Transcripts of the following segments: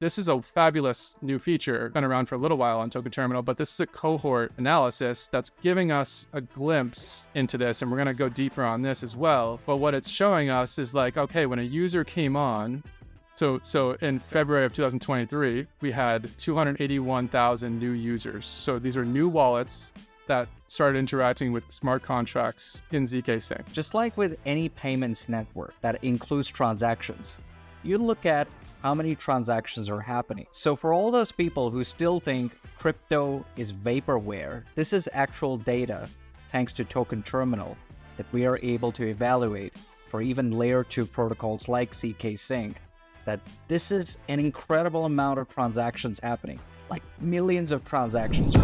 This is a fabulous new feature, been around for a little while on Token Terminal, but this is a cohort analysis that's giving us a glimpse into this, and we're going to go deeper on this as well. But what it's showing us is like, okay, when a user came on, so in February of 2023, we had 281,000 new users. So these are new wallets that started interacting with smart contracts in zkSync. Just like with any payments network that includes transactions, you look at how many transactions are happening. So for all those people who still think crypto is vaporware, this is actual data, thanks to Token Terminal, that we are able to evaluate for even layer 2 protocols like zkSync, that this is an incredible amount of transactions happening, like millions of transactions.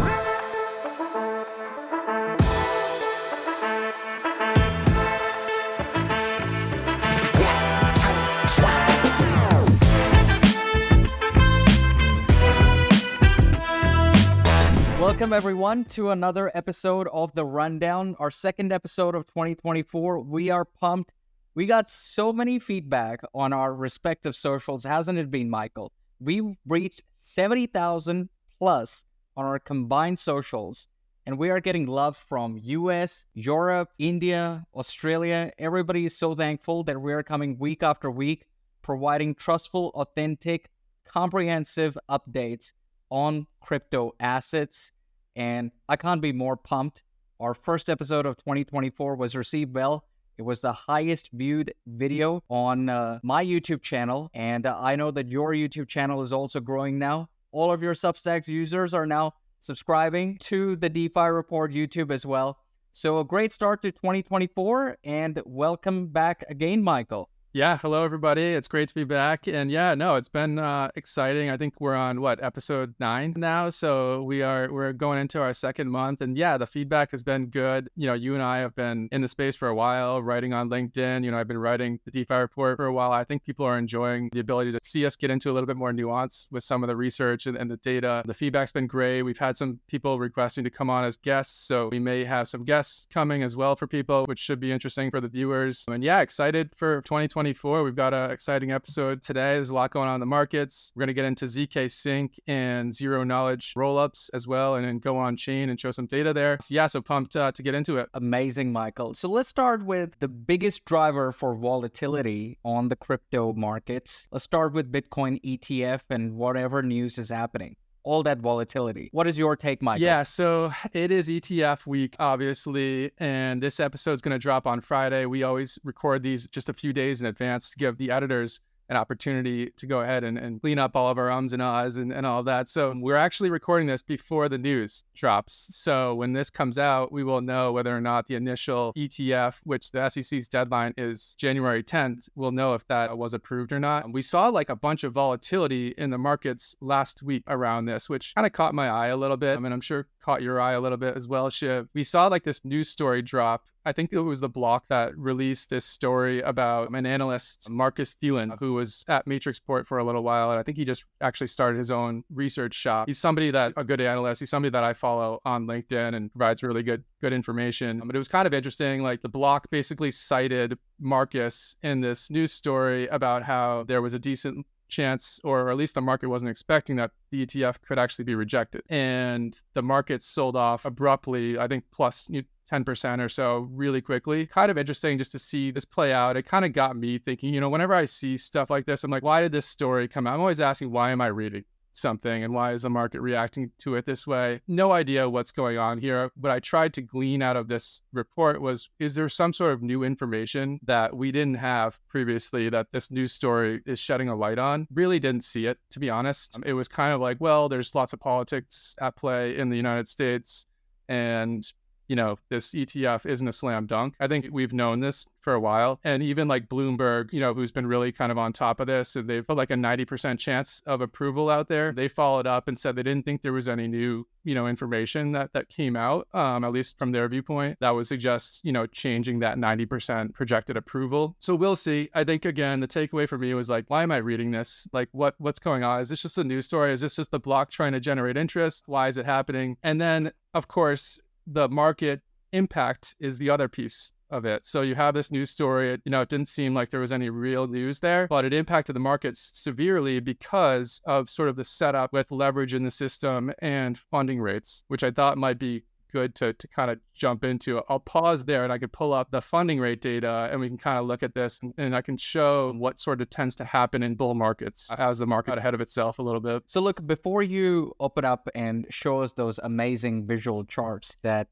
Welcome everyone to another episode of The Rundown, our second episode of 2024. We are pumped. We got so many feedback on our respective socials, hasn't it been, Michael? We've reached 70,000 plus on our combined socials, and we are getting love from US, Europe, India, Australia. Everybody is so thankful that we are coming week after week, providing trustful, authentic, comprehensive updates on crypto assets. And I can't be more pumped. Our first episode of 2024 was received well. It was the highest viewed video on my YouTube channel. And I know that your YouTube channel is also growing now. All of your Substack users are now subscribing to the DeFi Report YouTube as well. So a great start to 2024 and welcome back again, Michael. Yeah, hello everybody. It's great to be back. And yeah, no, it's been exciting. I think we're on episode 9 now. So we're going into our second month. And yeah, the feedback has been good. You know, you and I have been in the space for a while, writing on LinkedIn. You know, I've been writing the DeFi Report for a while. I think people are enjoying the ability to see us get into a little bit more nuance with some of the research and the data. The feedback's been great. We've had some people requesting to come on as guests. So we may have some guests coming as well for people, which should be interesting for the viewers. And yeah, excited for 2024. We've got an exciting episode today. There's a lot going on in the markets. We're going to get into zkSync and zero knowledge rollups as well, and then go on chain and show some data there. So yeah, so pumped to get into it. Amazing, Michael. So let's start with the biggest driver for volatility on the crypto markets. Let's start with Bitcoin ETF and whatever news is happening. All that volatility. What is your take, Michael? Yeah, so it is ETF week, obviously, and this episode is going to drop on Friday. We always record these just a few days in advance to give the editors an opportunity to go ahead and clean up all of our ums and ahs and all of that. So we're actually recording this before the news drops. So when this comes out, we will know whether or not the initial ETF, which the SEC's deadline is January 10th, we'll know if that was approved or not. We saw like a bunch of volatility in the markets last week around this, which kind of caught my eye a little bit. I mean, I'm sure caught your eye a little bit as well, Shiv. We saw like this news story drop. I think it was the block that released this story about an analyst, Marcus Thielen, who was at Matrixport for a little while. And I think he just actually started his own research shop. He's somebody that, a good analyst, he's somebody that I follow on LinkedIn and provides really good information. But it was kind of interesting. Like the block basically cited Marcus in this news story about how there was a decent chance, or at least the market wasn't expecting that the ETF could actually be rejected. And the market sold off abruptly, I think plus 10% or so really quickly. Kind of interesting just to see this play out. It kind of got me thinking, you know, whenever I see stuff like this, I'm like, why did this story come out? I'm always asking, why am I reading something and why is the market reacting to it this way? No idea what's going on here. What I tried to glean out of this report was, is there some sort of new information that we didn't have previously that this news story is shedding a light on? Really didn't see it, to be honest. It was kind of like, well, there's lots of politics at play in the United States, and you know, this ETF isn't a slam dunk. I think we've known this for a while. And even like Bloomberg, you know, who's been really kind of on top of this, and they've put like a 90% chance of approval out there. They followed up and said they didn't think there was any new, you know, information that came out, at least from their viewpoint, that would suggest, you know, changing that 90% projected approval. So we'll see. I think, again, the takeaway for me was like, why am I reading this? Like, what's going on? Is this just a news story? Is this just the block trying to generate interest? Why is it happening? And then, of course, the market impact is the other piece of it. So you have this news story, it didn't seem like there was any real news there, but it impacted the markets severely because of sort of the setup with leverage in the system and funding rates, which I thought might be good to kind of jump into. I'll pause there and I could pull up the funding rate data and we can kind of look at this and I can show what sort of tends to happen in bull markets as the market got ahead of itself a little bit. So look, before you open up and show us those amazing visual charts that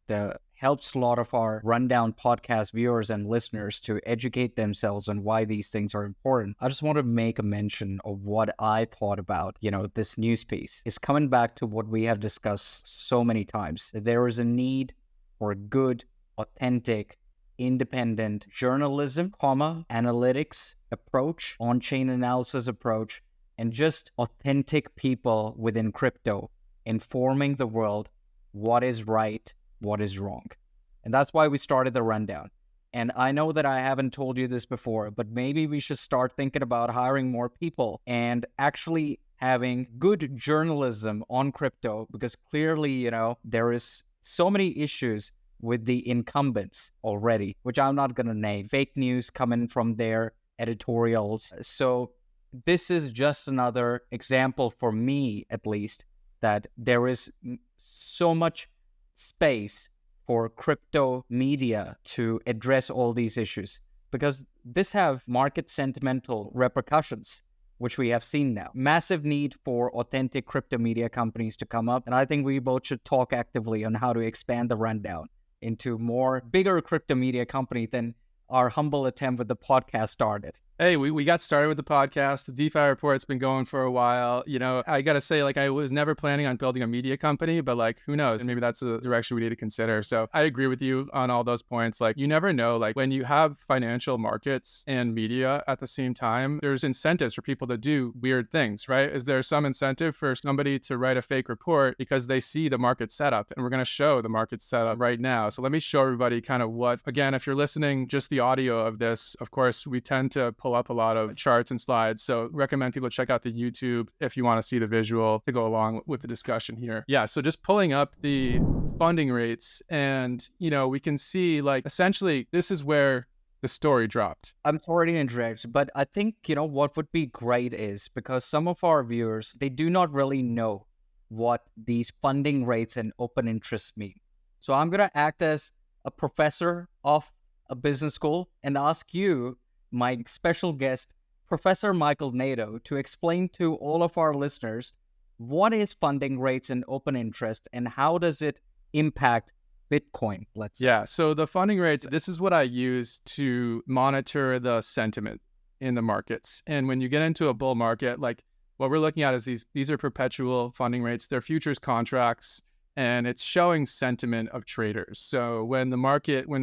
helps a lot of our Rundown podcast viewers and listeners to educate themselves on why these things are important, I just want to make a mention of what I thought about, this news piece. It's coming back to what we have discussed so many times. There is a need for a good, authentic, independent journalism, analytics approach, on-chain analysis approach, and just authentic people within crypto informing the world what is right, what is wrong. And that's why we started the Rundown. And I know that I haven't told you this before, but maybe we should start thinking about hiring more people and actually having good journalism on crypto, because clearly, there is so many issues with the incumbents already, which I'm not going to name. Fake news coming from their editorials. So this is just another example for me, at least, that there is so much space for crypto media to address all these issues, because this have market sentimental repercussions, which we have seen now. Massive need for authentic crypto media companies to come up. And I think we both should talk actively on how to expand the Rundown into more bigger crypto media company than our humble attempt with the podcast started. Hey, we got started with the podcast. The DeFi report's been going for a while. I got to say, I was never planning on building a media company, but who knows? Maybe that's a direction we need to consider. So I agree with you on all those points. You never know, when you have financial markets and media at the same time, there's incentives for people to do weird things, right? Is there some incentive for somebody to write a fake report because they see the market setup? And we're going to show the market setup right now. So let me show everybody kind of what, again, if you're listening, just the audio of this, of course, we tend to pull up a lot of charts and slides. So recommend people check out the YouTube if you want to see the visual to go along with the discussion here. Yeah, so just pulling up the funding rates and, we can see essentially this is where the story dropped. I'm sorry to interrupt, but I think, what would be great is, because some of our viewers, they do not really know what these funding rates and open interest mean. So I'm going to act as a professor of a business school and ask you, my special guest, Professor Michael Nadeau, to explain to all of our listeners what is funding rates and open interest and how does it impact Bitcoin, let's say. Yeah, so the funding rates, this is what I use to monitor the sentiment in the markets. And when you get into a bull market, what we're looking at is these are perpetual funding rates. They're futures contracts. And it's showing sentiment of traders. So when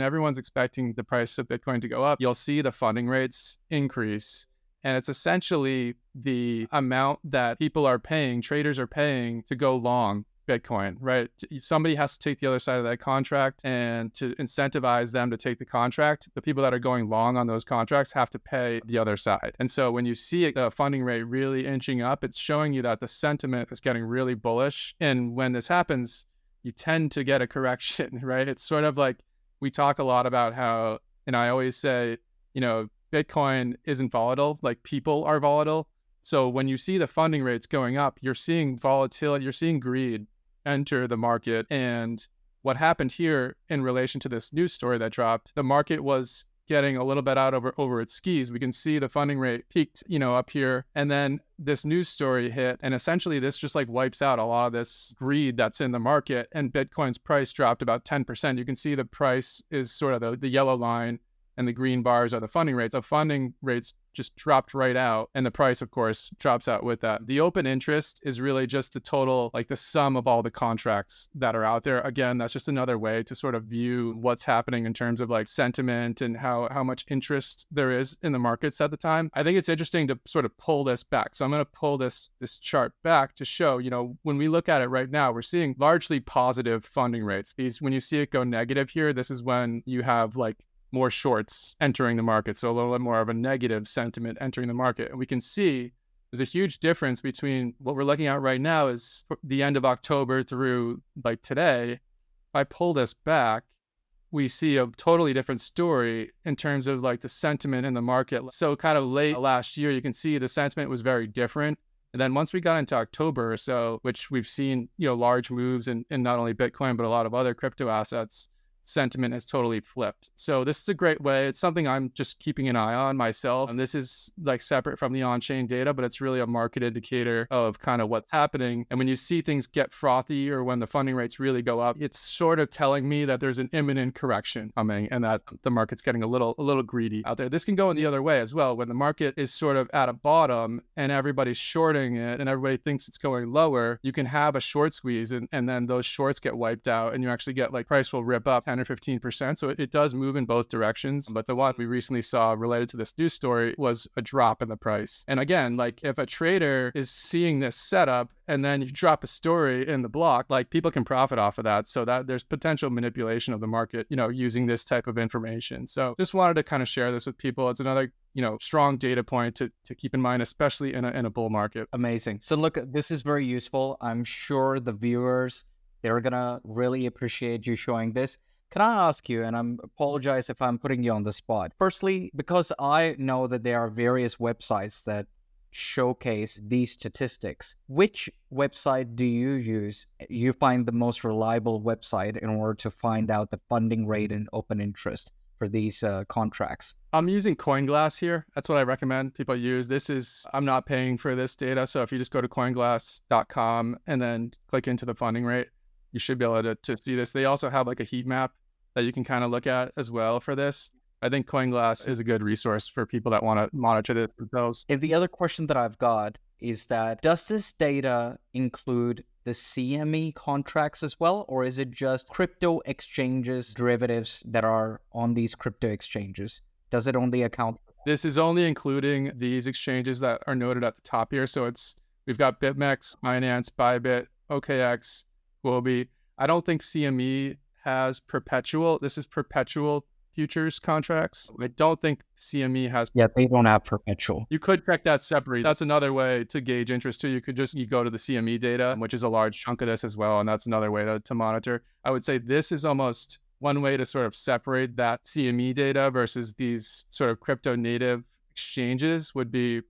everyone's expecting the price of Bitcoin to go up, you'll see the funding rates increase. And it's essentially the amount that people are paying, traders are paying to go long Bitcoin, right? Somebody has to take the other side of that contract, and to incentivize them to take the contract, the people that are going long on those contracts have to pay the other side. And so when you see the funding rate really inching up, it's showing you that the sentiment is getting really bullish. And when this happens, you tend to get a correction, right? It's sort of we talk a lot about how, and I always say, Bitcoin isn't volatile, people are volatile. So when you see the funding rates going up, you're seeing volatility, you're seeing greed enter the market. And what happened here in relation to this news story that dropped, the market was getting a little bit out over its skis. We can see the funding rate peaked, up here. And then this news story hit. And essentially this just wipes out a lot of this greed that's in the market. And Bitcoin's price dropped about 10%. You can see the price is sort of the yellow line, and the green bars are the funding rates. The funding rates just dropped right out, and the price, of course, drops out with that. The open interest is really just the total, the sum of all the contracts that are out there. Again, that's just another way to sort of view what's happening in terms of sentiment and how much interest there is in the markets at the time. I think it's interesting to sort of pull this back. So I'm going to pull this chart back to show, when we look at it right now, we're seeing largely positive funding rates. When you see it go negative here, this is when you have more shorts entering the market. So a little bit more of a negative sentiment entering the market. And we can see there's a huge difference between what we're looking at right now is the end of October through today. If I pull this back, we see a totally different story in terms of like the sentiment in the market. So kind of late last year, you can see the sentiment was very different. And then once we got into October or so, which we've seen, large moves in not only Bitcoin, but a lot of other crypto assets, sentiment has totally flipped. So this is a great way. It's something I'm just keeping an eye on myself. And this is like separate from the on-chain data, but it's really a market indicator of kind of what's happening. And when you see things get frothy or when the funding rates really go up, it's sort of telling me that there's an imminent correction coming and that the market's getting a little greedy out there. This can go in the other way as well. When the market is sort of at a bottom and everybody's shorting it and everybody thinks it's going lower, you can have a short squeeze and then those shorts get wiped out and you actually get like price will rip up 10 or 15%. So it does move in both directions. But the one we recently saw related to this news story was a drop in the price. And again, like if a trader is seeing this setup and then you drop a story in the block, like people can profit off of that. So that there's potential manipulation of the market, using this type of information. So just wanted to kind of share this with people. It's another strong data point to keep in mind, especially in a bull market. Amazing. So look, this is very useful. I'm sure the viewers, they're going to really appreciate you showing this. Can I ask you, and I apologize if I'm putting you on the spot. Firstly, because I know that there are various websites that showcase these statistics, which website do you use? You find the most reliable website in order to find out the funding rate and open interest for these contracts? I'm using CoinGlass here. That's what I recommend people use. I'm not paying for this data. So if you just go to coinglass.com and then click into the funding rate, you should be able to see this. They also have like a heat map that you can kind of look at as well for this. I think CoinGlass is a good resource for people that want to monitor this themselves. And the other question that I've got is that, does this data include the CME contracts as well? Or is it just crypto exchanges, derivatives that are on these crypto exchanges? Does it only account? This is only including these exchanges that are noted at the top here. So we've got BitMEX, Binance, Bybit, OKX, Huobi. I don't think CME has perpetual. This is perpetual futures contracts. I don't think CME has. Yeah, they don't have perpetual. You could check that separately. That's another way to gauge interest too. You go to the CME data, which is a large chunk of this as well. And that's another way to monitor. I would say this is almost one way to sort of separate that CME data versus these sort of crypto native exchanges would be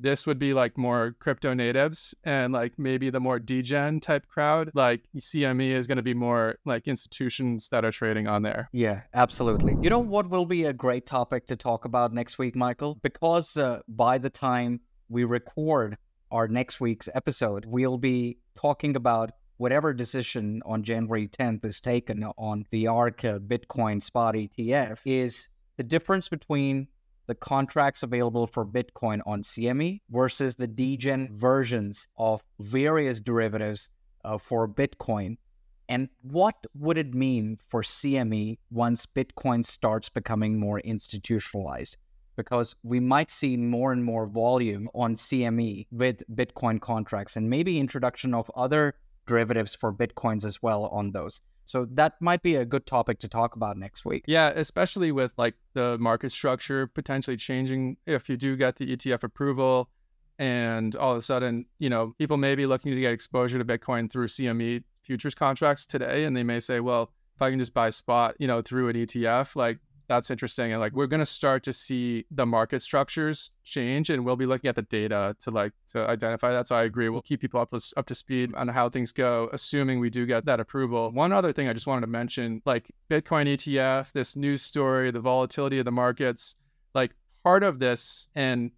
like more crypto natives and like maybe the more degen type crowd. Like CME is going to be more like institutions that are trading on there. Yeah, absolutely. You know what will be a great topic to talk about next week, Michael? Because by the time we record our next week's episode, we'll be talking about whatever decision on January 10th is taken on the ARK Bitcoin spot ETF is the difference between the contracts available for Bitcoin on CME versus the degen versions of various derivatives for Bitcoin. And what would it mean for CME once Bitcoin starts becoming more institutionalized? Because we might see more and more volume on CME with Bitcoin contracts and maybe introduction of other derivatives for Bitcoins as well on those. So that might be a good topic to talk about next week. Yeah, especially with like the market structure potentially changing if you do get the ETF approval and all of a sudden, people may be looking to get exposure to Bitcoin through CME futures contracts today. And they may say, well, if I can just buy spot, through an ETF, like that's interesting. And like, we're going to start to see the market structures change and we'll be looking at the data to identify that. So I agree. We'll keep people up to speed on how things go, assuming we do get that approval. One other thing I just wanted to mention, like Bitcoin ETF, this news story, the volatility of the markets, like part of this and,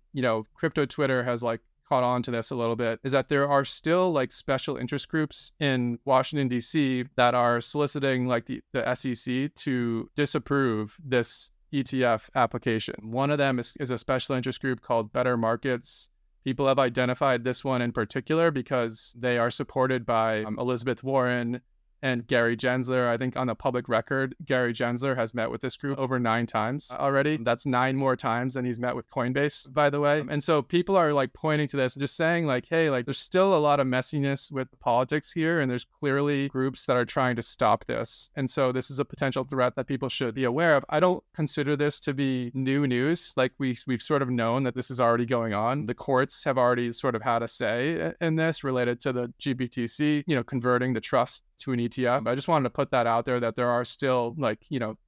crypto Twitter has like caught on to this a little bit, is that there are still like special interest groups in Washington, D.C. that are soliciting like the SEC to disapprove this ETF application. One of them is a special interest group called Better Markets. People have identified this one in particular because they are supported by Elizabeth Warren and Gary Gensler. I think on the public record, Gary Gensler has met with this group over 9 times already. That's 9 more times than he's met with Coinbase, by the way. And so people are like pointing to this and just saying like, hey, like there's still a lot of messiness with politics here. And there's clearly groups that are trying to stop this. And so this is a potential threat that people should be aware of. I don't consider this to be new news. Like we've sort of known that this is already going on. The courts have already sort of had a say in this related to the GBTC, converting the trust to an ETF. I just wanted to put that out there that there are still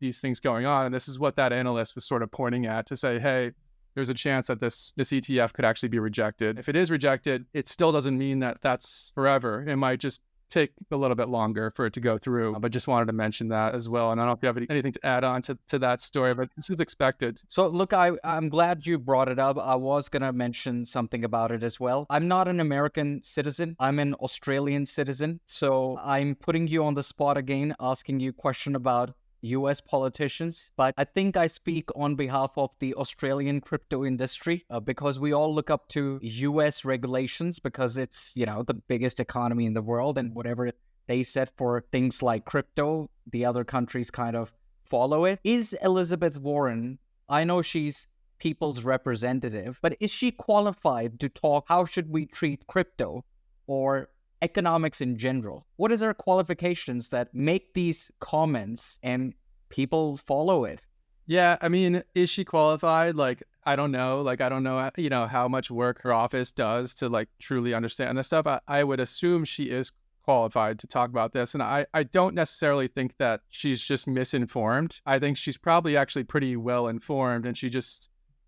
these things going on. And this is what that analyst was sort of pointing at to say, hey, there's a chance that this ETF could actually be rejected. If it is rejected, it still doesn't mean that that's forever. It might just take a little bit longer for it to go through, but just wanted to mention that as well. And I don't know if you have anything to add on to that story, but this is expected. So look, I'm glad you brought it up. I was going to mention something about it as well. I'm not an American citizen. I'm an Australian citizen. So I'm putting you on the spot again, asking you a question about US politicians, but I think I speak on behalf of the Australian crypto industry because we all look up to US regulations because it's, the biggest economy in the world, and whatever they set for things like crypto, the other countries kind of follow it. Is Elizabeth Warren, I know she's people's representative, but is she qualified to talk how should we treat crypto or economics in general? What is her qualifications that make these comments and people follow it? Yeah, I mean, is she qualified? I don't know. I don't know, how much work her office does to truly understand this stuff. I would assume she is qualified to talk about this. And I don't necessarily think that she's just misinformed. I think she's probably actually pretty well informed, and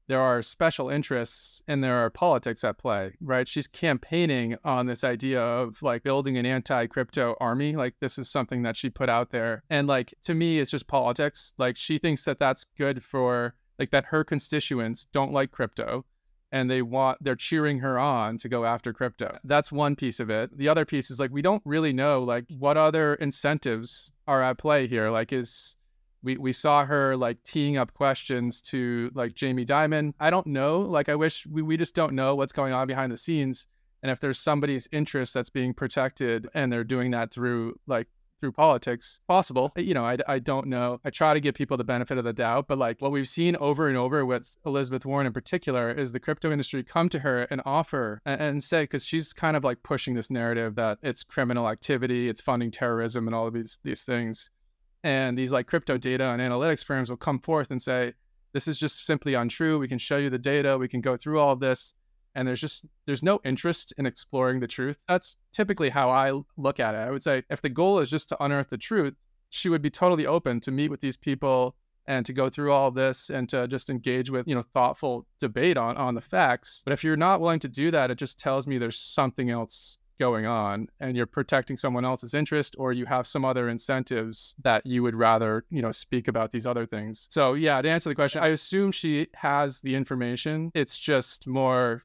there are special interests and there are politics at play, right? She's campaigning on this idea of building an anti-crypto army. This is something that she put out there. And to me, it's just politics. She thinks that that's good for that her constituents don't like crypto and they're cheering her on to go after crypto. That's one piece of it. The other piece is we don't really know what other incentives are at play here. We saw her teeing up questions to Jamie Dimon. I don't know. I wish we just don't know what's going on behind the scenes. And if there's somebody's interest that's being protected and they're doing that through politics, possible. I don't know. I try to give people the benefit of the doubt, but what we've seen over and over with Elizabeth Warren in particular is the crypto industry come to her and offer and say, because she's kind of pushing this narrative that it's criminal activity, it's funding terrorism and all of these things. And these crypto data and analytics firms will come forth and say, this is just simply untrue. We can show you the data. We can go through all of this. And there's no interest in exploring the truth. That's typically how I look at it. I would say if the goal is just to unearth the truth, she would be totally open to meet with these people and to go through all of this and to just engage with, thoughtful debate on the facts. But if you're not willing to do that, it just tells me there's something else going on and you're protecting someone else's interest, or you have some other incentives that you would rather, speak about these other things. So yeah, to answer the question, I assume she has the information. It's just more,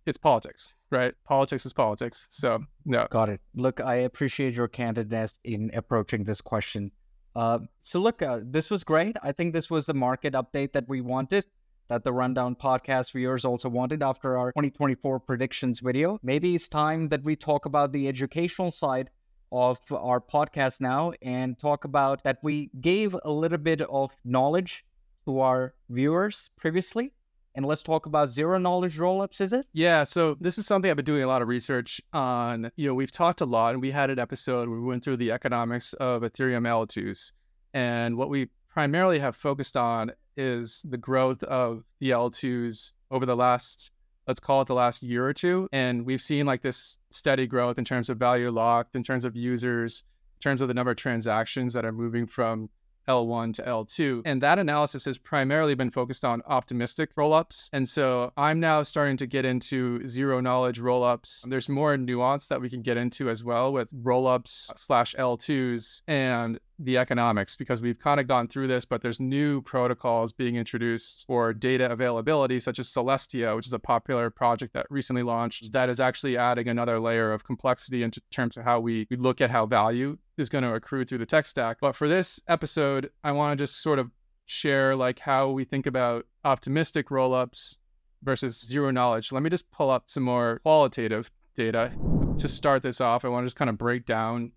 it's politics, right? Politics is politics. So no. Got it. Look, I appreciate your candidness in approaching this question. So look, this was great. I think this was the market update that we wanted, that the Rundown podcast viewers also wanted after our 2024 predictions video. Maybe it's time that we talk about the educational side of our podcast now and talk about that we gave a little bit of knowledge to our viewers previously. And let's talk about zero knowledge rollups, is it? Yeah, so this is something I've been doing a lot of research on. We've talked a lot, and we had an episode where we went through the economics of Ethereum L2s. And what we primarily have focused on is the growth of the L2s over the last, let's call it the last year or two. And we've seen this steady growth in terms of value locked, in terms of users, in terms of the number of transactions that are moving from L1 to L2. And that analysis has primarily been focused on optimistic rollups. And so I'm now starting to get into zero knowledge rollups. There's more nuance that we can get into as well with rollups / L2s and the economics, because we've kind of gone through this, but there's new protocols being introduced for data availability, such as Celestia, which is a popular project that recently launched that is actually adding another layer of complexity in terms of how we look at how value is going to accrue through the tech stack. But for this episode, I want to just sort of share how we think about optimistic rollups versus zero knowledge. Let me just pull up some more qualitative data to start this off. I want to just kind of break down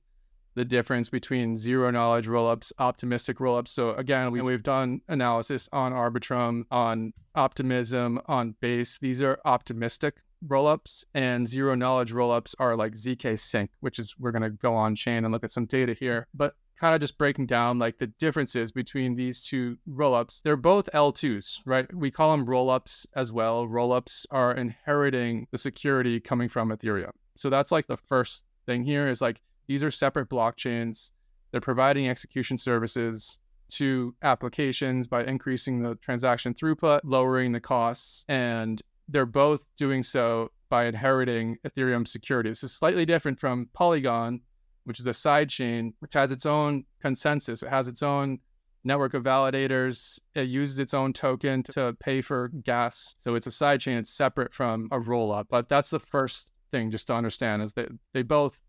the difference between zero knowledge rollups, optimistic rollups. So again, we've done analysis on Arbitrum, on Optimism, on Base. These are optimistic rollups, and zero knowledge rollups are zkSync, which is, we're going to go on chain and look at some data here. But kind of just breaking down the differences between these two rollups. They're both L2s, right? We call them rollups as well. Rollups are inheriting the security coming from Ethereum. So that's the first thing here is These are separate blockchains. They're providing execution services to applications by increasing the transaction throughput, lowering the costs, and they're both doing so by inheriting Ethereum security. This is slightly different from Polygon, which is a sidechain, which has its own consensus. It has its own network of validators. It uses its own token to pay for gas. So it's a sidechain. It's separate from a rollup. But that's the first thing just to understand is that they both,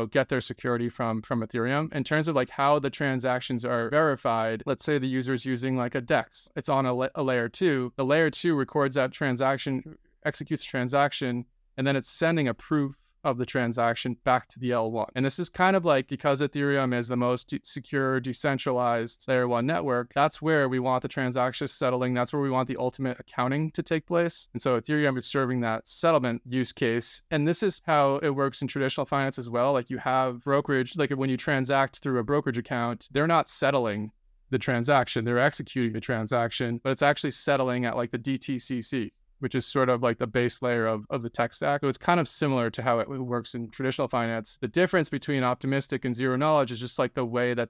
get their security from Ethereum. In terms of like how the transactions are verified, let's say the user is using like a DEX. It's on a layer 2. The layer 2 records that transaction, executes the transaction, and then it's sending a proof of the transaction back to the L1. And this is kind of like, because Ethereum is the most secure, decentralized layer 1 network, that's where we want the transactions settling. That's where we want the ultimate accounting to take place. And so Ethereum is serving that settlement use case. And this is how it works in traditional finance as well. Like you have brokerage, like when you transact through a brokerage account, they're not settling the transaction, they're executing the transaction, but it's actually settling at like the DTCC, which is sort of like the base layer of the tech stack. So it's kind of similar to how it works in traditional finance. The difference between optimistic and zero knowledge is just like the way that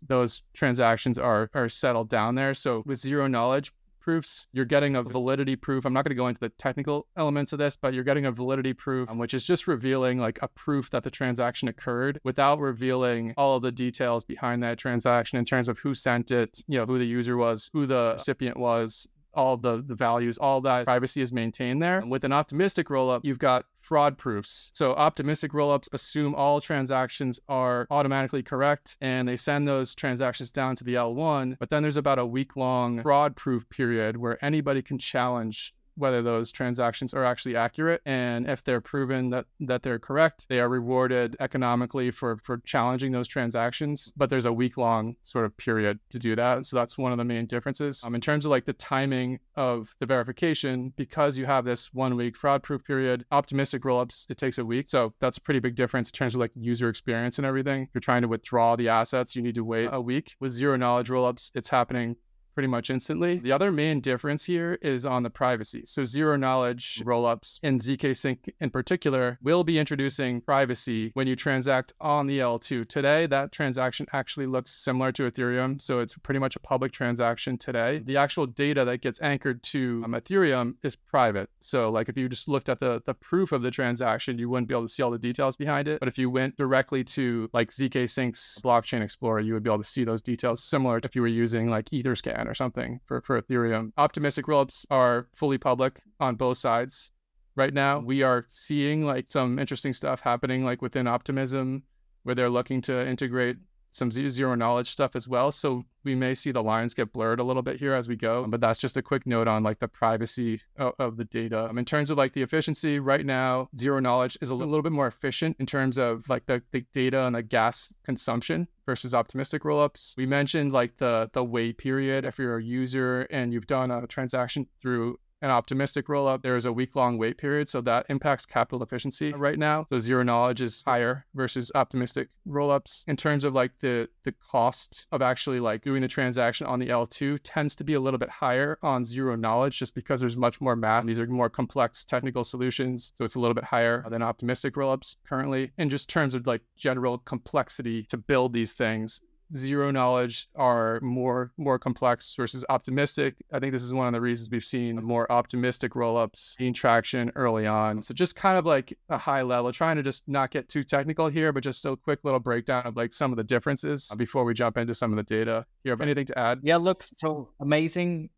those transactions are settled down there. So with zero knowledge proofs, you're getting a validity proof. I'm not going to go into the technical elements of this, but you're getting a validity proof, which is just revealing like a proof that the transaction occurred without revealing all of the details behind that transaction in terms of who sent it, who the user was, who the recipient was, all the values, all that privacy is maintained there. And with an optimistic rollup, you've got fraud proofs. So optimistic rollups assume all transactions are automatically correct, and they send those transactions down to the L1. But then there's about a week-long fraud proof period where anybody can challenge whether those transactions are actually accurate. And if they're proven that they're correct, they are rewarded economically for challenging those transactions. But there's a week-long sort of period to do that. So that's one of the main differences. In terms of like the timing of the verification, because you have this 1 week fraud-proof period, optimistic rollups, it takes a week. So that's a pretty big difference in terms of like user experience and everything. If you're trying to withdraw the assets, you need to wait a week. With zero knowledge rollups, it's happening pretty much instantly. The other main difference here is on the privacy. So zero knowledge rollups and zkSync in particular will be introducing privacy when you transact on the L2. Today, that transaction actually looks similar to Ethereum. So it's pretty much a public transaction today. The actual data that gets anchored to Ethereum is private. So like if you just looked at the proof of the transaction, you wouldn't be able to see all the details behind it. But if you went directly to like zkSync's blockchain explorer, you would be able to see those details similar to if you were using like Etherscan or something for Ethereum. Optimistic rollups are fully public on both sides. Right now, we are seeing like some interesting stuff happening like within Optimism, where they're looking to integrate some zero knowledge stuff as well. So we may see the lines get blurred a little bit here as we go, but that's just a quick note on like the privacy of the data. In terms of like the efficiency right now, zero knowledge is a little bit more efficient in terms of like the data and the gas consumption versus optimistic rollups. We mentioned like the wait period. If you're a user and you've done a transaction through an optimistic rollup, there is a week-long wait period, so that impacts capital efficiency right now. So zero knowledge is higher versus optimistic rollups. In terms of like the cost of actually like doing the transaction on the L2 tends to be a little bit higher on zero knowledge, just because there's much more math. These are more complex technical solutions, so it's a little bit higher than optimistic rollups currently. In just terms of like general complexity to build these things, zero knowledge are more complex versus optimistic. I think this is one of the reasons we've seen more optimistic rollups gain traction early on. So just kind of like a high level, trying to just not get too technical here, but just a quick little breakdown of like some of the differences before we jump into some of the data. You have anything to add? Yeah, look, so amazing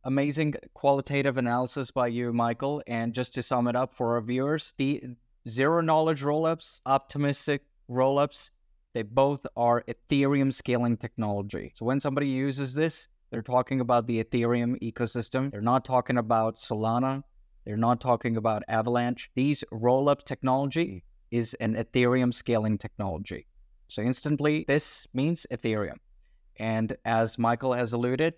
qualitative analysis by you, Michael. And just to sum it up for our viewers, the zero knowledge rollups, optimistic rollups, they both are Ethereum scaling technology. So when somebody uses this, they're talking about the Ethereum ecosystem. They're not talking about Solana. They're not talking about Avalanche. These rollup technology is an Ethereum scaling technology. So instantly, this means Ethereum. And as Michael has alluded,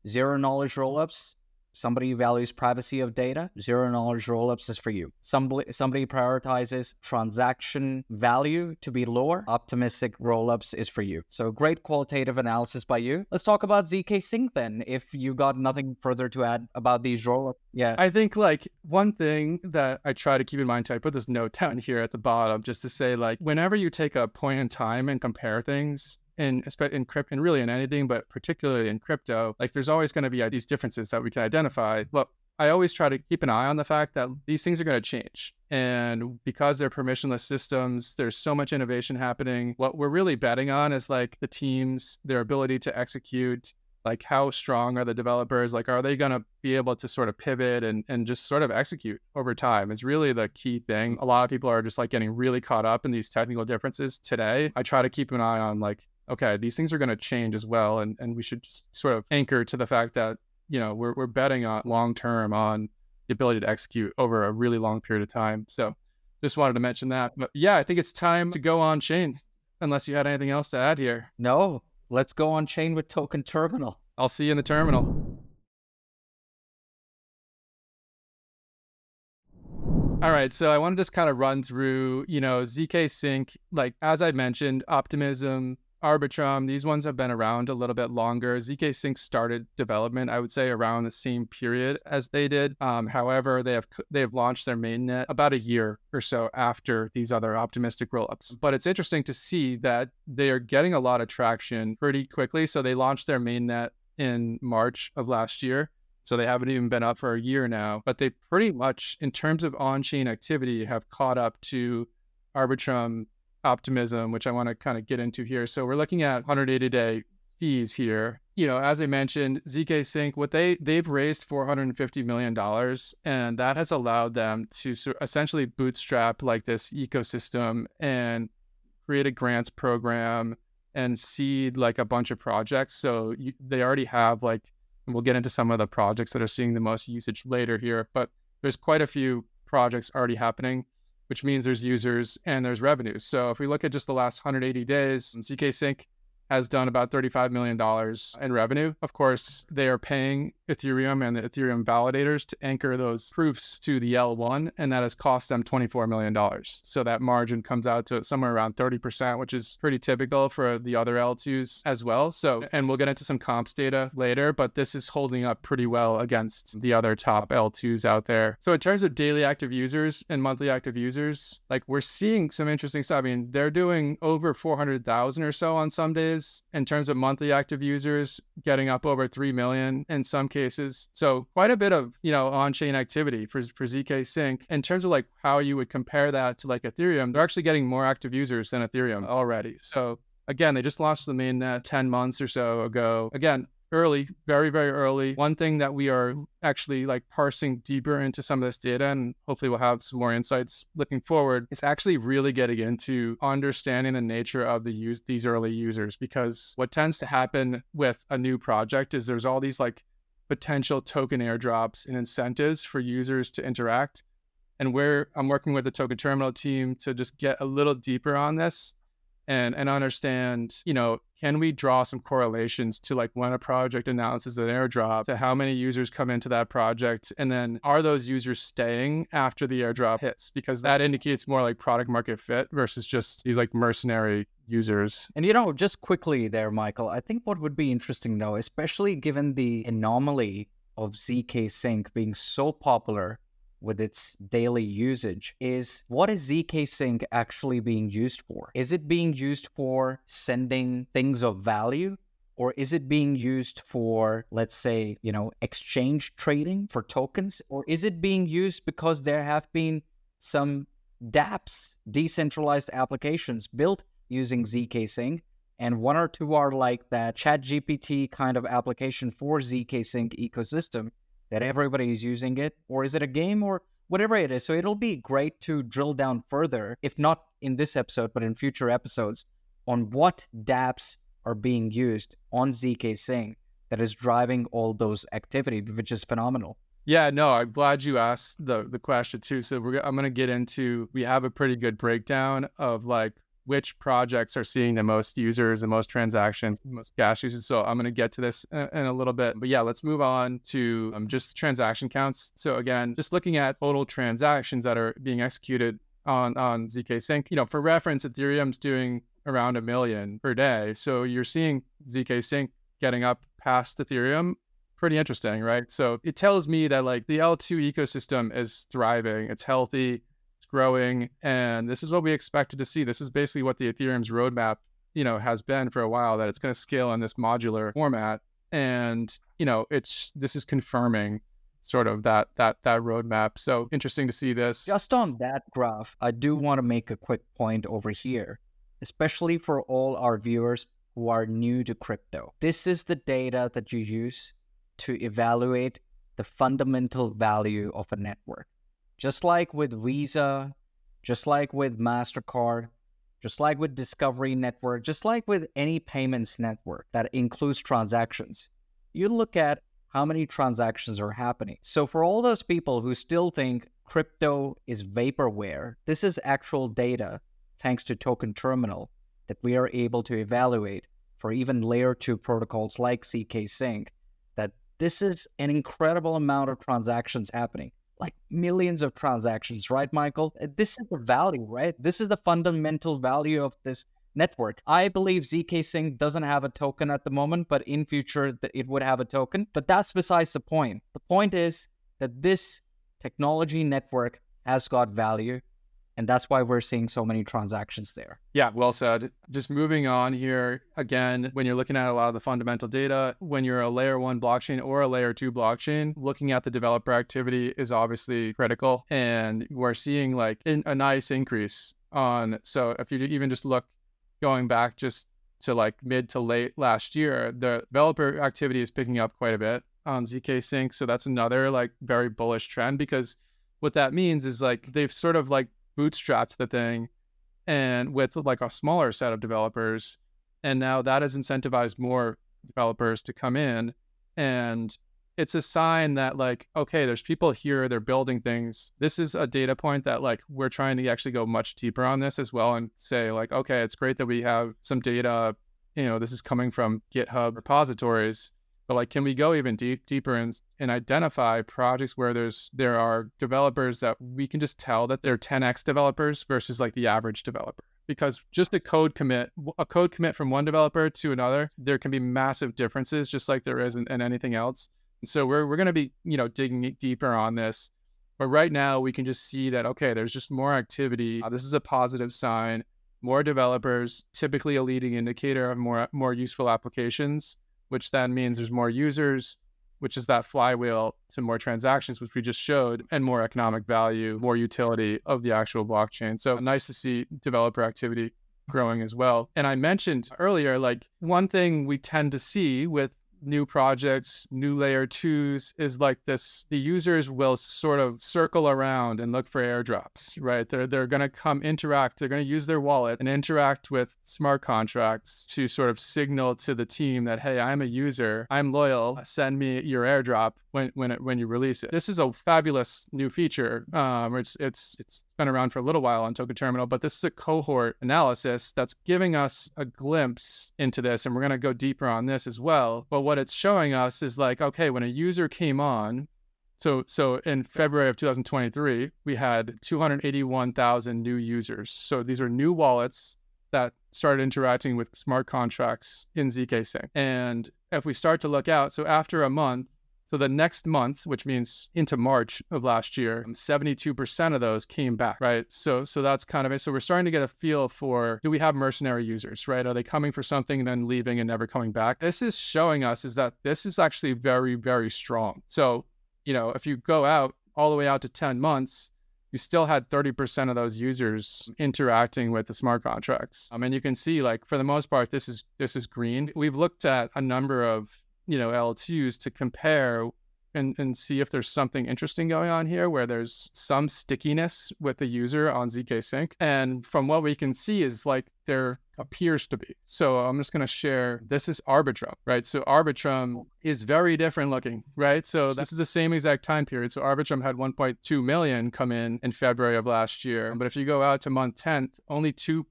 zero knowledge rollups, Somebody values privacy of data, zero knowledge rollups is for you. Somebody prioritizes transaction value to be lower, optimistic rollups is for you. So great qualitative analysis by you. Let's talk about zkSync then, if you got nothing further to add about these rollups. Yeah. I think like one thing that I try to keep in mind, too, I put this note down here at the bottom just to say, like, whenever you take a point in time and compare things, in crypto and really in anything, but particularly in crypto, like there's always going to be these differences that we can identify. Well, I always try to keep an eye on the fact that these things are going to change. And because they're permissionless systems, there's so much innovation happening. What we're really betting on is like the teams, their ability to execute, like how strong are the developers? Like, are they going to be able to sort of pivot and just sort of execute over time is really the key thing. A lot of people are just like getting really caught up in these technical differences today. I try to keep an eye on like, okay, these things are going to change as well. And we should just sort of anchor to the fact that, you know, we're betting on long-term on the ability to execute over a really long period of time. So just wanted to mention that. But yeah, I think it's time to go on chain, unless you had anything else to add here. No, let's go on chain with Token Terminal. I'll see you in the terminal. All right, so I want to just kind of run through, you know, zkSync, like as I mentioned, Optimism, Arbitrum, these ones have been around a little bit longer. zkSync started development, I would say, around the same period as they did. However, they have launched their mainnet about a year or so after these other optimistic rollups. But it's interesting to see that they are getting a lot of traction pretty quickly. So they launched their mainnet in March of last year. So they haven't even been up for a year now. But they pretty much, in terms of on-chain activity, have caught up to Arbitrum, Optimism, which I want to kind of get into here. So we're looking at 180-day fees here. You know, as I mentioned, zkSync, they've raised $450 million, and that has allowed them to essentially bootstrap like this ecosystem and create a grants program and seed like a bunch of projects. So they already have like, and we'll get into some of the projects that are seeing the most usage later here, but there's quite a few projects already happening, which means there's users and there's revenues. So if we look at just the last 180 days, zkSync has done about $35 million in revenue. Of course, they are paying Ethereum and the Ethereum validators to anchor those proofs to the L1, and that has cost them $24 million. So that margin comes out to somewhere around 30%, which is pretty typical for the other L2s as well. So, and we'll get into some comps data later, but this is holding up pretty well against the other top L2s out there. So in terms of daily active users and monthly active users, like we're seeing some interesting stuff. I mean, they're doing over 400,000 or so on some days. In terms of monthly active users, getting up over 3 million in some cases. So quite a bit of, you know, on-chain activity for zkSync. In terms of like how you would compare that to like Ethereum, they're actually getting more active users than Ethereum already. So again, they just launched the mainnet 10 months or so ago. Again, early, very, very early. One thing that we are actually like parsing deeper into some of this data, and hopefully we'll have some more insights looking forward, is actually really getting into understanding the nature of these early users. Because what tends to happen with a new project is there's all these like potential token airdrops and incentives for users to interact. And I'm working with the Token Terminal team to just get a little deeper on this and understand, you know, can we draw some correlations to like when a project announces an airdrop to how many users come into that project, and then are those users staying after the airdrop hits? Because that indicates more like product market fit versus just these like mercenary users. And you know, just quickly there, Michael, I think what would be interesting now, especially given the anomaly of zkSync being so popular with its daily usage, is what is zkSync actually being used for? Is it being used for sending things of value? Or is it being used for, let's say, you know, exchange trading for tokens? Or is it being used because there have been some dApps, decentralized applications built using zkSync, and one or two are like that ChatGPT kind of application for zkSync ecosystem that everybody is using it? Or is it a game, or whatever it is? So it'll be great to drill down further, if not in this episode, but in future episodes, on what dApps are being used on zkSync that is driving all those activity, which is phenomenal. Yeah, no, I'm glad you asked the question too. So I'm going to get into, we have a pretty good breakdown of like which projects are seeing the most users, the most transactions, the most gas usage. So I'm going to get to this in a little bit. But yeah, let's move on to just transaction counts. So again, just looking at total transactions that are being executed on zkSync. For reference, Ethereum's doing around 1 million per day. So you're seeing zkSync getting up past Ethereum. Pretty interesting, right? So it tells me that like the L2 ecosystem is thriving, it's healthy, it's growing, and this is what we expected to see. This is basically what the Ethereum's roadmap, has been for a while, that it's going to scale in this modular format. And, this is confirming sort of that roadmap. So interesting to see this. Just on that graph, I do want to make a quick point over here, especially for all our viewers who are new to crypto. This is the data that you use to evaluate the fundamental value of a network. Just like with Visa, just like with MasterCard, just like with Discovery Network, just like with any payments network that includes transactions, you look at how many transactions are happening. So for all those people who still think crypto is vaporware, this is actual data, thanks to Token Terminal, that we are able to evaluate for even layer 2 protocols like zkSync, that this is an incredible amount of transactions happening, like millions of transactions, right, Michael? This is the value, right? This is the fundamental value of this network. I believe zkSync doesn't have a token at the moment, but in future it would have a token. But that's besides the point. The point is that this technology network has got value, and that's why we're seeing so many transactions there. Yeah, well said. Just moving on here, again, when you're looking at a lot of the fundamental data, when you're a layer 1 blockchain or a layer 2 blockchain, looking at the developer activity is obviously critical. And we're seeing like a nice increase on, so if you even just look going back just to like mid to late last year, the developer activity is picking up quite a bit on zkSync. So that's another like very bullish trend, because what that means is like they've sort of like bootstrapped the thing and with like a smaller set of developers, and now that has incentivized more developers to come in, and it's a sign that like, okay, there's people here, they're building things. This is a data point that like we're trying to actually go much deeper on this as well, and say like, okay, it's great that we have some data, this is coming from GitHub repositories, but like, can we go even deeper and identify projects where there are developers that we can just tell that they're 10x developers versus like the average developer? Because just a code commit from one developer to another, there can be massive differences, just like there is in anything else. And so we're going to be, digging deeper on this. But right now we can just see that, okay, there's just more activity. This is a positive sign. More developers, typically a leading indicator of more useful applications, which then means there's more users, which is that flywheel to more transactions, which we just showed, and more economic value, more utility of the actual blockchain. So nice to see developer activity growing as well. And I mentioned earlier, like one thing we tend to see with new projects, new layer 2s, is like this, the users will sort of circle around and look for airdrops, right? They're going to come interact, they're going to use their wallet and interact with smart contracts to sort of signal to the team that, hey, I'm a user, I'm loyal, send me your airdrop when you release it. This is a fabulous new feature. It's been around for a little while on Token Terminal, but this is a cohort analysis that's giving us a glimpse into this, and we're going to go deeper on this as well. But what it's showing us is like, okay, when a user came on, so in February of 2023, we had 281,000 new users. So these are new wallets that started interacting with smart contracts in zkSync. And if we start to look out, so after a month, so the next month, which means into March of last year, 72% of those came back, right? So that's kind of it. So we're starting to get a feel for, do we have mercenary users, right? Are they coming for something and then leaving and never coming back? This is showing us is that this is actually very, very strong. So, if you go out all the way out to 10 months, you still had 30% of those users interacting with the smart contracts. And you can see, like, for the most part, this is green. We've looked at a number of L2s to compare and see if there's something interesting going on here where there's some stickiness with the user on zkSync. And from what we can see is like there appears to be. So I'm just going to share, this is Arbitrum, right? So Arbitrum is very different looking, right? So this is the same exact time period. So Arbitrum had 1.2 million come in February of last year. But if you go out to month 10th, only 2%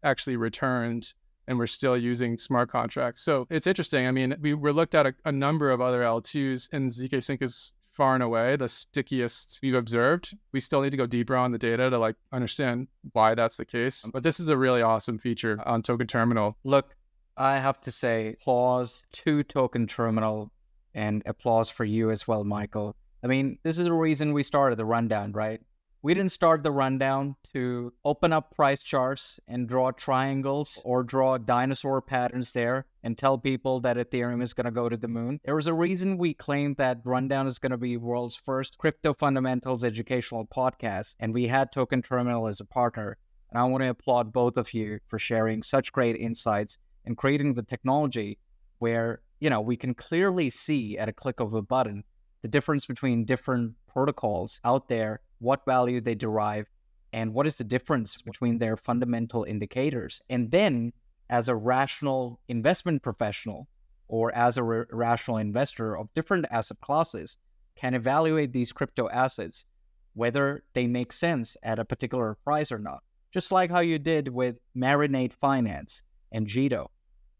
actually returned, and we're still using smart contracts. So it's interesting. I mean, we looked at a number of other L2s, and zkSync is far and away the stickiest we've observed. We still need to go deeper on the data to like understand why that's the case. But this is a really awesome feature on Token Terminal. Look, I have to say applause to Token Terminal and applause for you as well, Michael. I mean, this is the reason we started the rundown, right? We didn't start the rundown to open up price charts and draw triangles or draw dinosaur patterns there and tell people that Ethereum is going to go to the moon. There was a reason we claimed that rundown is going to be world's first crypto fundamentals educational podcast, and we had Token Terminal as a partner. And I want to applaud both of you for sharing such great insights and creating the technology where, you know, we can clearly see at a click of a button the difference between different protocols out there, what value they derive, and what is the difference between their fundamental indicators. And then, as a rational investment professional or as a rational investor of different asset classes, can evaluate these crypto assets, whether they make sense at a particular price or not. Just like how you did with Marinate Finance and Jito.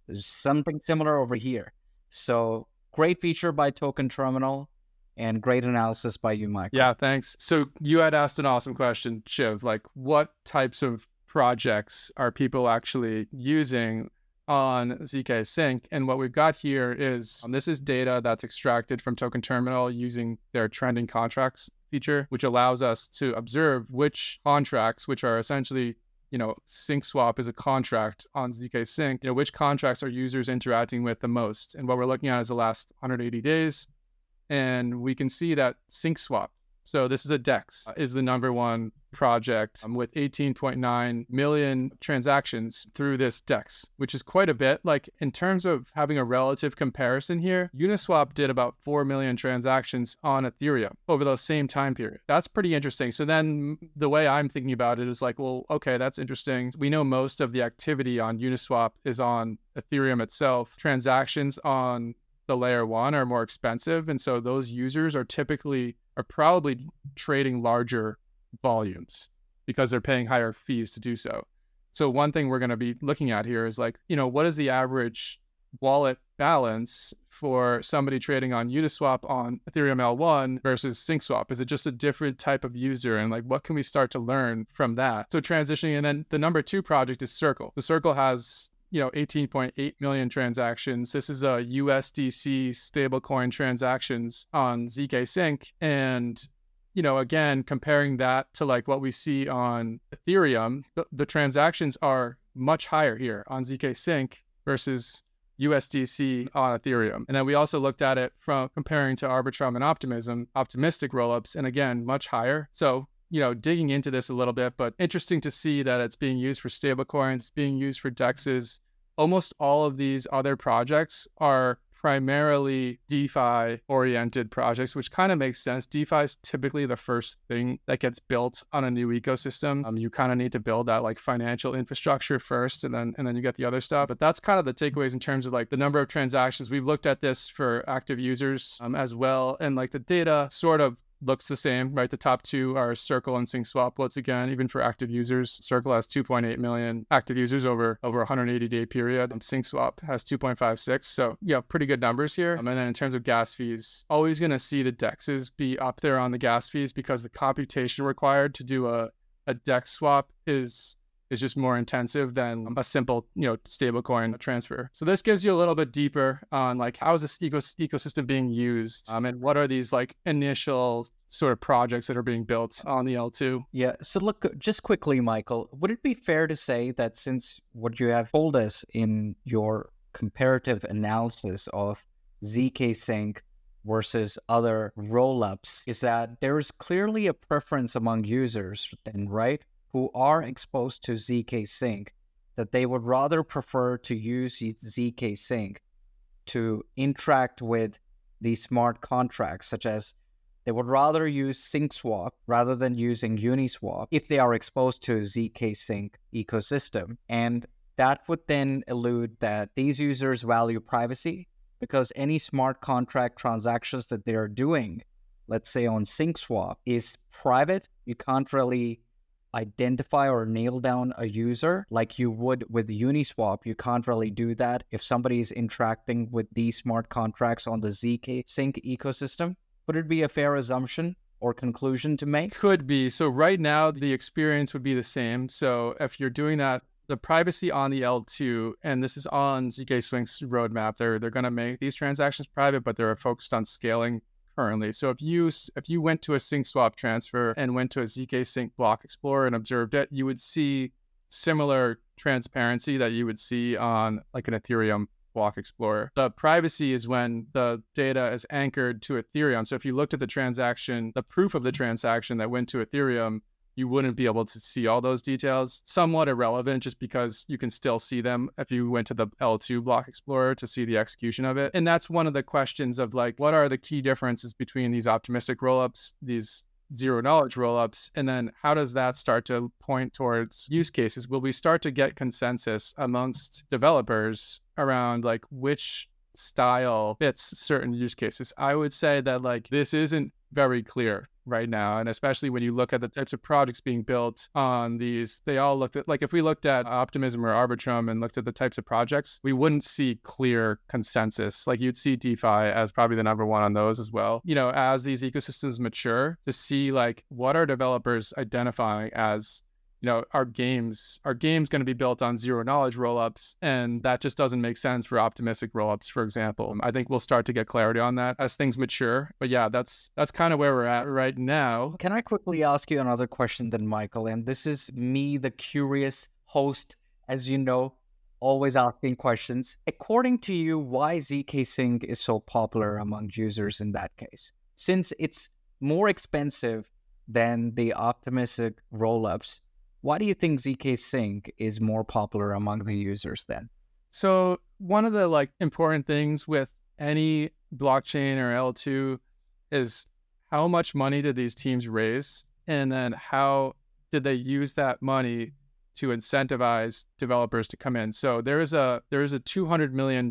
There's something similar over here. So, great feature by Token Terminal. And great analysis by you, Michael. Yeah, thanks. So you had asked an awesome question, Shiv, like what types of projects are people actually using on zkSync? And what we've got here is, this is data that's extracted from Token Terminal using their trending contracts feature, which allows us to observe which contracts, which are essentially, you know, sync swap is a contract on zkSync, you know, which contracts are users interacting with the most. And what we're looking at is the last 180 days. And we can see that SyncSwap, so this is a DEX, is the number one project with 18.9 million transactions through this DEX, which is quite a bit. Like in terms of having a relative comparison here, Uniswap did about 4 million transactions on Ethereum over the same time period. That's pretty interesting. So then the way I'm thinking about it is like, well, okay, that's interesting. We know most of the activity on Uniswap is on Ethereum itself. Transactions on the layer one are more expensive. And so those users are probably trading larger volumes because they're paying higher fees to do so. So one thing we're going to be looking at here is like, you know, what is the average wallet balance for somebody trading on Uniswap on Ethereum L1 versus SyncSwap? Is it just a different type of user? And like, what can we start to learn from that? So transitioning, and then the number 2 project is Circle. The Circle has 18.8 million transactions. This is a USDC stablecoin transactions on zkSync. And, again, comparing that to like what we see on Ethereum, the transactions are much higher here on zkSync versus USDC on Ethereum. And then we also looked at it from comparing to Arbitrum and optimistic rollups, and again, much higher. So digging into this a little bit, but interesting to see that it's being used for stablecoins, being used for DEXs. Almost all of these other projects are primarily DeFi-oriented projects, which kind of makes sense. DeFi is typically the first thing that gets built on a new ecosystem. You kind of need to build that like financial infrastructure first, and then you get the other stuff. But that's kind of the takeaways in terms of like the number of transactions. We've looked at this for active users as well, and like the data sort of looks the same, right? The top 2 are Circle and SyncSwap. Once again, even for active users, Circle has 2.8 million active users over a 180-day period. SyncSwap has 2.56. So, pretty good numbers here. And then in terms of gas fees, always going to see the DEXs be up there on the gas fees because the computation required to do a DEX swap is just more intensive than a simple, stablecoin transfer. So this gives you a little bit deeper on like, how is this ecosystem being used? And what are these like initial sort of projects that are being built on the L2? Yeah. So look, just quickly, Michael, would it be fair to say that since what you have told us in your comparative analysis of zkSync versus other rollups is that there is clearly a preference among users then, right? Who are exposed to zkSync, that they would rather prefer to use zkSync to interact with these smart contracts, such as they would rather use SyncSwap rather than using Uniswap if they are exposed to zkSync ecosystem. And that would then allude that these users value privacy because any smart contract transactions that they are doing, let's say on SyncSwap, is private. You can't really identify or nail down a user like you would with Uniswap. You can't really do that if somebody is interacting with these smart contracts on the zkSync ecosystem. Would it be a fair assumption or conclusion to make? Could be. So right now, the experience would be the same. So if you're doing that, the privacy on the L2, and this is on zkSync's roadmap, they're going to make these transactions private, but they're focused on scaling currently. So if you went to a SyncSwap transfer and went to a zkSync block explorer and observed it, you would see similar transparency that you would see on like an Ethereum block explorer. The privacy is when the data is anchored to Ethereum. So if you looked at the transaction, the proof of the transaction that went to Ethereum, you wouldn't be able to see all those details. Somewhat irrelevant just because you can still see them if you went to the L2 block explorer to see the execution of it. And that's one of the questions of like, what are the key differences between these optimistic rollups, these zero knowledge rollups, and then how does that start to point towards use cases? Will we start to get consensus amongst developers around like which style fits certain use cases? I would say that like this isn't very clear right now. And especially when you look at the types of projects being built on these, they all looked at, like if we looked at Optimism or Arbitrum and looked at the types of projects, we wouldn't see clear consensus. Like you'd see DeFi as probably the number one on those as well. You know, as these ecosystems mature, to see like what are developers identifying as, you know, our game's going to be built on zero knowledge rollups, and that just doesn't make sense for optimistic rollups, for example. I think we'll start to get clarity on that as things mature. But yeah, that's kind of where we're at right now. Can I quickly ask you another question then, Michael? And this is me, the curious host, as you know, always asking questions. According to you, why zkSync is so popular among users in that case? Since it's more expensive than the optimistic rollups, why do you think zkSync is more popular among the users then? So one of the like important things with any blockchain or L2 is how much money did these teams raise? And then how did they use that money to incentivize developers to come in? So there is a $200 million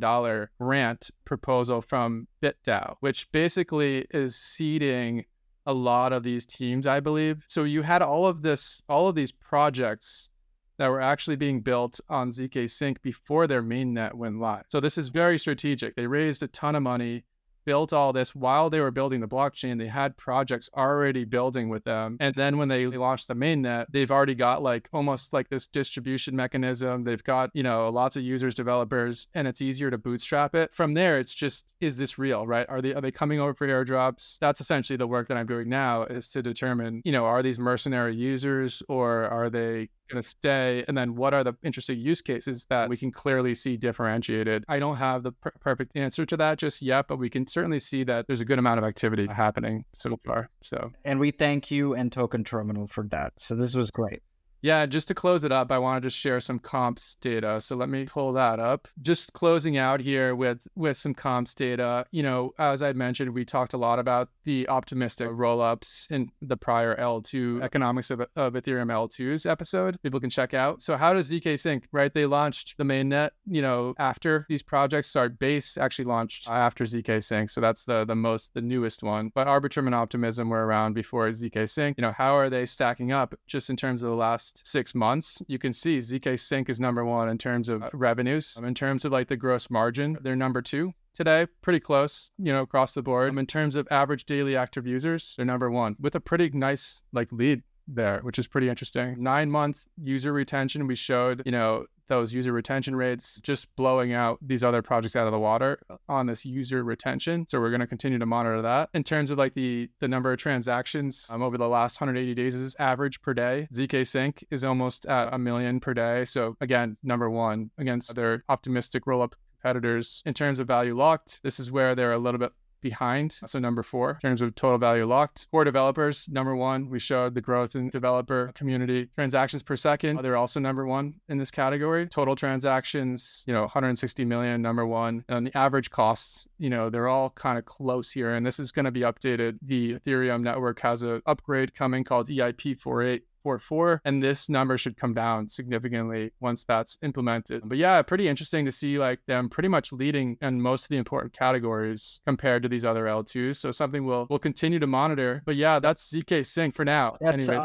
grant proposal from BitDAO, which basically is seeding a lot of these teams, I believe. So you had all of these projects that were actually being built on zkSync before their mainnet went live. So this is very strategic. They raised a ton of money, built all this while they were building the blockchain. They had projects already building with them. And then when they launched the mainnet, they've already got like almost like this distribution mechanism. They've got, you know, lots of users, developers, and it's easier to bootstrap it. From there, it's just, is this real, right? Are they coming over for airdrops? That's essentially the work that I'm doing now, is to determine, you know, are these mercenary users or are they going to stay? And then what are the interesting use cases that we can clearly see differentiated? I don't have the perfect answer to that just yet, but we can certainly see that there's a good amount of activity happening so far. So, and we thank you and Token Terminal for that. So this was great. Yeah, just to close it up, I want to just share some comps data. So let me pull that up. Just closing out here with some comps data. You know, as I mentioned, we talked a lot about the optimistic rollups in the prior L2 economics of Ethereum L2's episode. People can check out. So how does zkSync, right? They launched the mainnet, you know, after these projects started. Base actually launched after zkSync. So that's the newest one. But Arbitrum and Optimism were around before zkSync. You know, how are they stacking up just in terms of the last 6 months? You can see zkSync is number one in terms of revenues. In terms of like the gross margin, they're number two today, pretty close, you know, across the board. In terms of average daily active users, they're number one with a pretty nice like lead there, which is pretty interesting. 9-month user retention, we showed, you know, those user retention rates just blowing out these other projects out of the water on this user retention. So we're going to continue to monitor that. In terms of like the number of transactions over the last 180 days is average per day. zkSync is almost at 1 million per day. So again, number one against other optimistic rollup competitors. In terms of value locked, this is where they're a little bit behind. So number 4 in terms of total value locked. Core developers, number 1. We showed the growth in developer community. Transactions per second, they're also number 1 in this category. Total transactions, 160 million, number 1. And the average costs, they're all kind of close here. And this is going to be updated. The Ethereum network has an upgrade coming called EIP 4844, and this number should come down significantly once that's implemented. But yeah, pretty interesting to see like them pretty much leading in most of the important categories compared to these other L2s. So something we'll continue to monitor. But yeah, that's zkSync for now.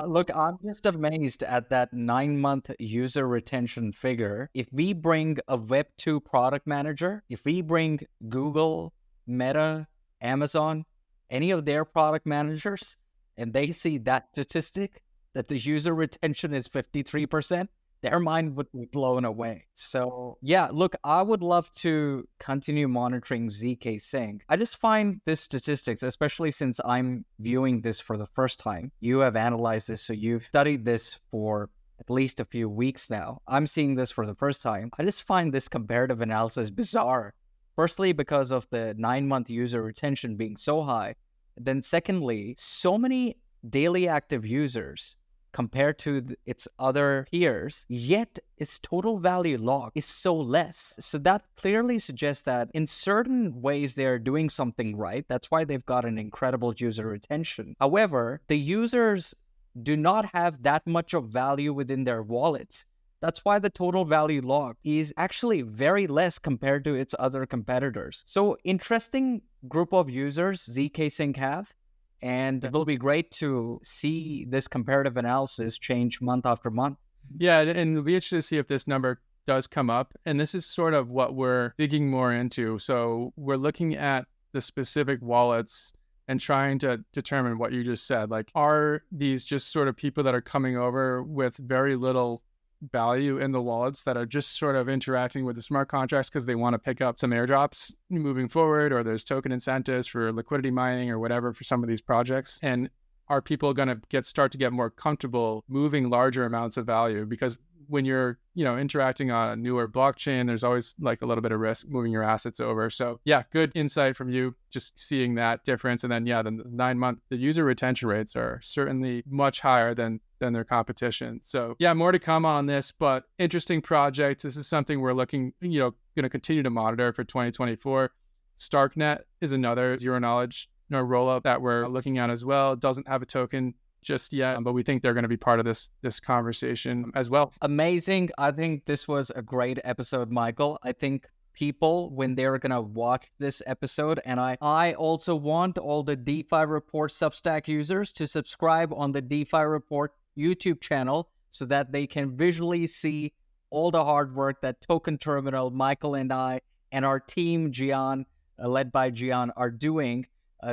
Look, I'm just amazed at that 9-month user retention figure. If we bring a Web2 product manager, if we bring Google, Meta, Amazon, any of their product managers, and they see that statistic, that the user retention is 53%, their mind would be blown away. So yeah, look, I would love to continue monitoring zkSync. I just find this statistics, especially since I'm viewing this for the first time. You have analyzed this, so you've studied this for at least a few weeks now. I'm seeing this for the first time. I just find this comparative analysis bizarre. Firstly, because of the 9-month user retention being so high. Then secondly, so many daily active users compared to its other peers, yet its total value locked is so less. So that clearly suggests that in certain ways they're doing something right. That's why they've got an incredible user retention. However, the users do not have that much of value within their wallets. That's why the total value locked is actually very less compared to its other competitors. So interesting group of users zkSync have. And it will be great to see this comparative analysis change month after month. Yeah, and it'll be interesting to see if this number does come up. And this is sort of what we're digging more into. So we're looking at the specific wallets and trying to determine what you just said. Like, are these just sort of people that are coming over with very little value in the wallets that are just sort of interacting with the smart contracts because they want to pick up some airdrops moving forward, or there's token incentives for liquidity mining or whatever for some of these projects? And are people going to start to get more comfortable moving larger amounts of value? Because when you're, interacting on a newer blockchain, there's always like a little bit of risk moving your assets over. So yeah, good insight from you, just seeing that difference. And then the 9-month, the user retention rates are certainly much higher than their competition. So yeah, more to come on this, but interesting project. This is something we're looking, going to continue to monitor for 2024. Starknet is another zero knowledge rollup that we're looking at as well. It doesn't have a token just yet, but we think they're going to be part of this conversation as well. Amazing. I think this was a great episode, Michael. I think people, when they're going to watch this episode, and I also want all the DeFi Report Substack users to subscribe on the DeFi Report YouTube channel so that they can visually see all the hard work that Token Terminal, Michael and I, and our team, Gian, led by Gian, are doing.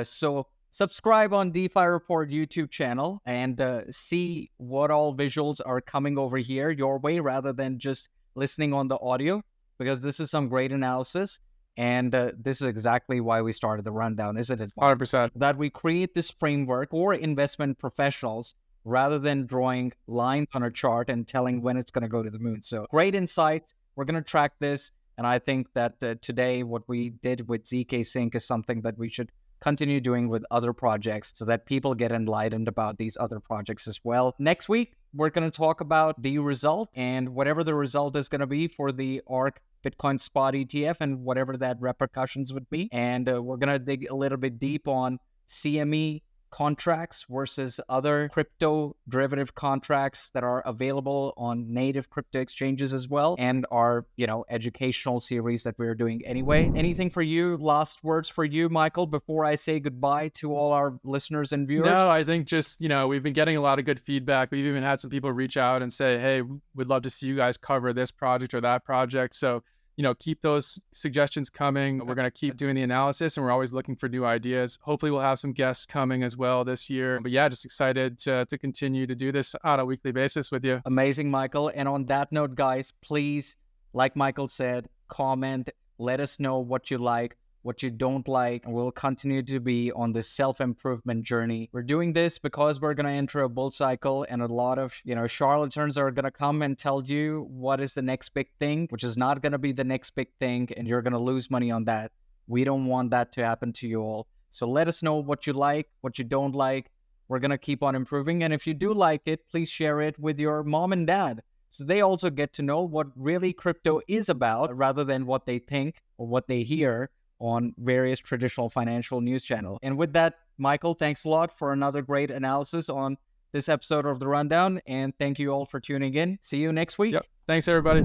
So subscribe on DeFi Report YouTube channel and see what all visuals are coming over here your way rather than just listening on the audio, because this is some great analysis. And this is exactly why we started the rundown, isn't it? 100%. That we create this framework for investment professionals rather than drawing lines on a chart and telling when it's going to go to the moon. So great insights. We're going to track this. And I think that today what we did with zkSync is something that we should continue doing with other projects so that people get enlightened about these other projects as well. Next week, we're going to talk about the result and whatever the result is going to be for the ARK Bitcoin Spot ETF and whatever that repercussions would be. And we're going to dig a little bit deep on CME contracts versus other crypto derivative contracts that are available on native crypto exchanges as well, and our educational series that we're doing anyway. Anything for you, last words for you, Michael, before I say goodbye to all our listeners and viewers? No, I think just we've been getting a lot of good feedback. We've even had some people reach out and say, hey, we'd love to see you guys cover this project or that project. So keep those suggestions coming. We're going to keep doing the analysis, and we're always looking for new ideas. Hopefully we'll have some guests coming as well this year. But yeah, just excited to continue to do this on a weekly basis with you. Amazing, Michael. And on that note, guys, please, like Michael said, comment, let us know what you like, what you don't like, and we'll continue to be on this self-improvement journey. We're doing this because we're going to enter a bull cycle, and a lot of, charlatans are going to come and tell you what is the next big thing, which is not going to be the next big thing, and you're going to lose money on that. We don't want that to happen to you all. So let us know what you like, what you don't like. We're going to keep on improving. And if you do like it, please share it with your mom and dad, so they also get to know what really crypto is about rather than what they think or what they hear on various traditional financial news channels. And with that, Michael, thanks a lot for another great analysis on this episode of The Rundown. And thank you all for tuning in. See you next week. Yep. Thanks, everybody.